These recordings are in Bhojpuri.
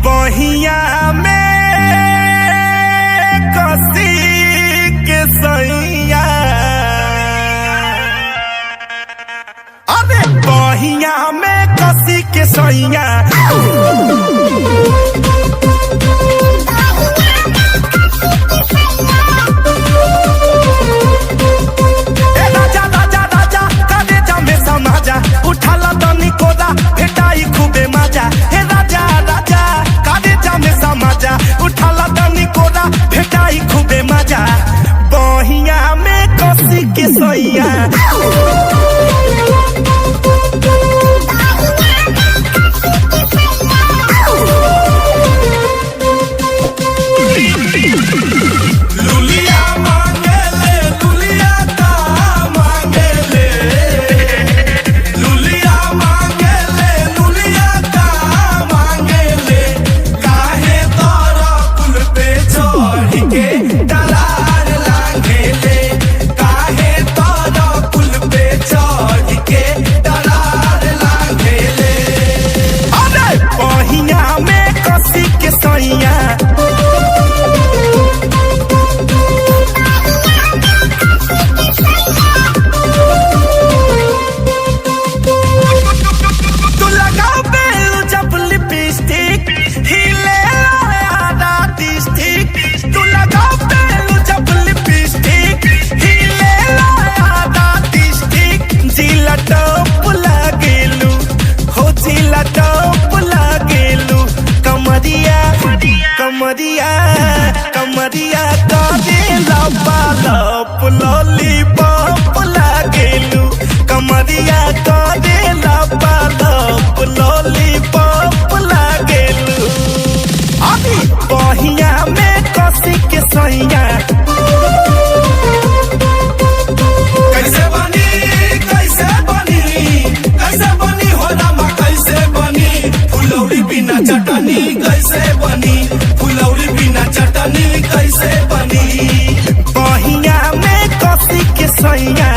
बहिया में कसी के सैया, अरे बहिया में कसी के सैया उठाला तनी कोदा भेटाई खूबे मजा। हे राजा राजा कारेजा में समाजा, उठाला तनी कोदा भेटाई खूबे मजा। बहिया में कसी के सैया कमरिया कमरिया कादे लपा लप लॉलीपॉप लागेलू। कमरिया कादे लपा लप लॉलीपॉप लागेलू। अभी बहिया में कसी के सैया कैसे बनी कैसे बनी कैसे बनी हो रामा कैसे बनी। फुलौरी बिना चटनी कैसे बनी, फुलौरी बिना चटनी कैसे बनी। बहिया में कसी के सैया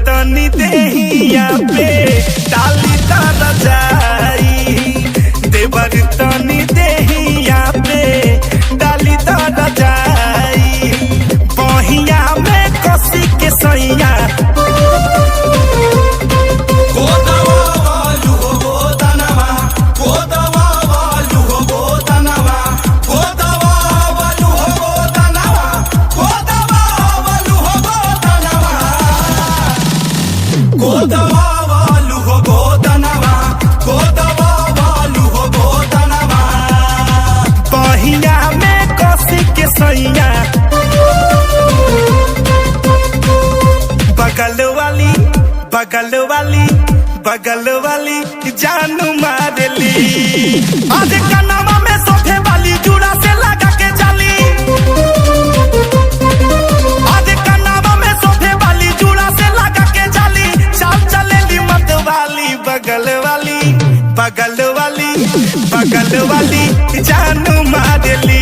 तनी देहिया पे डाली तर जाई, देवर तनी देहिया पे डाली तर जाई। बहिया में कसी के सैया बगल वाली बगल वाली जानू मारली। आज कनावा में सोफे वाली जुड़ा से लगा के जाली, आज कनावा में सोफे वाली जुड़ा से लगा के जाली। चाल चलेली मत वाली बगल वाली बगल वाली बगल वाली जानू मारली,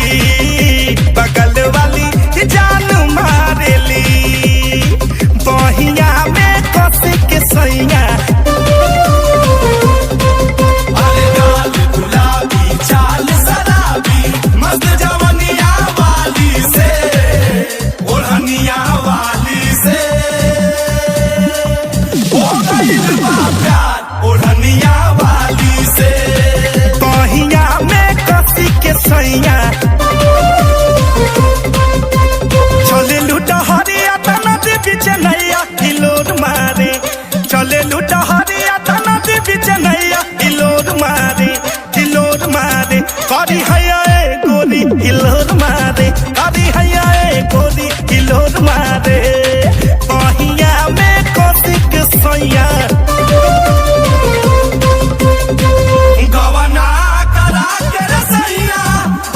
बगल वाली जानू मारली। बहिया में कसी के सैया अरे गाल गुलाबी चाल शराबी मस्त जवनिया वाली से ओढ़निया वाली से हो गइल बा प्यार ओढ़निया वाली से। बहिया में कसी के सैया करी हैया ए गोरी हिलोर मारे, करी हैया ए गोरी हिलोर मारे, पहिया में कोसिक सैया गवना करा के रसैया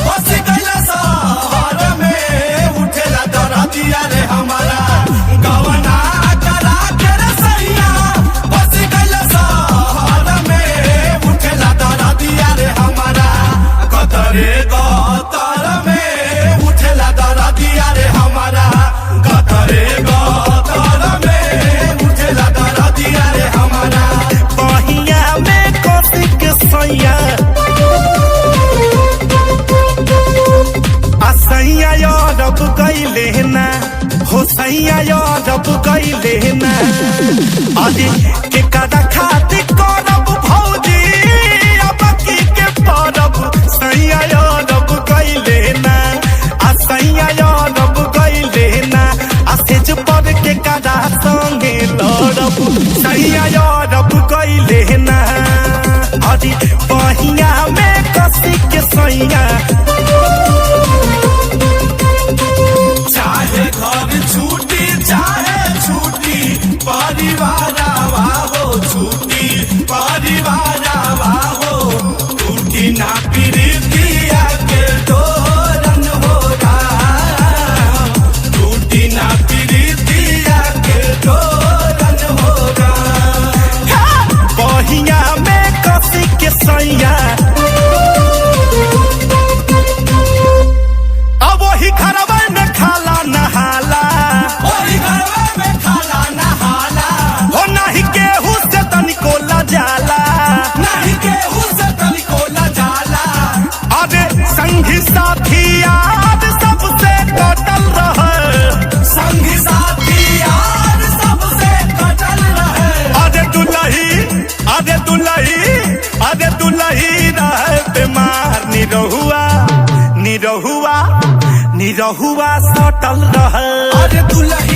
बस गइला शहर में उठेला दरदिया रे हमारा। गवना करा के रसैया बस गइला शहर में उठेला दरदिया रे हमारा। गतरे गतर में उठेला दरदिया रे हमारा। गतरे गतर में उठेला दरदिया रे हमारा। पहिया में कोसिक सैया असैया यादव गइले ना हो, सैया यादव गइले ना अरे के कदा खातिर करब भौजी अब की के परब। सैया यादव गइले ना आ सैया यादव गइले ना आ सेज पर के कदा संगे लड़ब। सैया यादव गइले ना अरे पहिया में कसी के सैया चाहे घर छूटी चाहे छूटी परिवार हो, छूटी परिवार हो, टूटी ना प्रीतिया के डोरन होगा, टूटी ना प्रीतिया के डोरन होगा। पहिया में कसी के सैया अब वही घरवा में खाला नहाला, वही घरवा में खाला नहाला, हो नहीं केहू से तनिको जाला, नहीं केहू से तनिको जाला। अरे संगी साथी यार सबसे कटल रहे, संगी साथी यार सबसे कटल रहे। अरे दुलही अरे दुलही अरे दुलही रहे बीमार, निरहुआ निरहुआ निरहुआ सटल रहे। अरे दुल्ही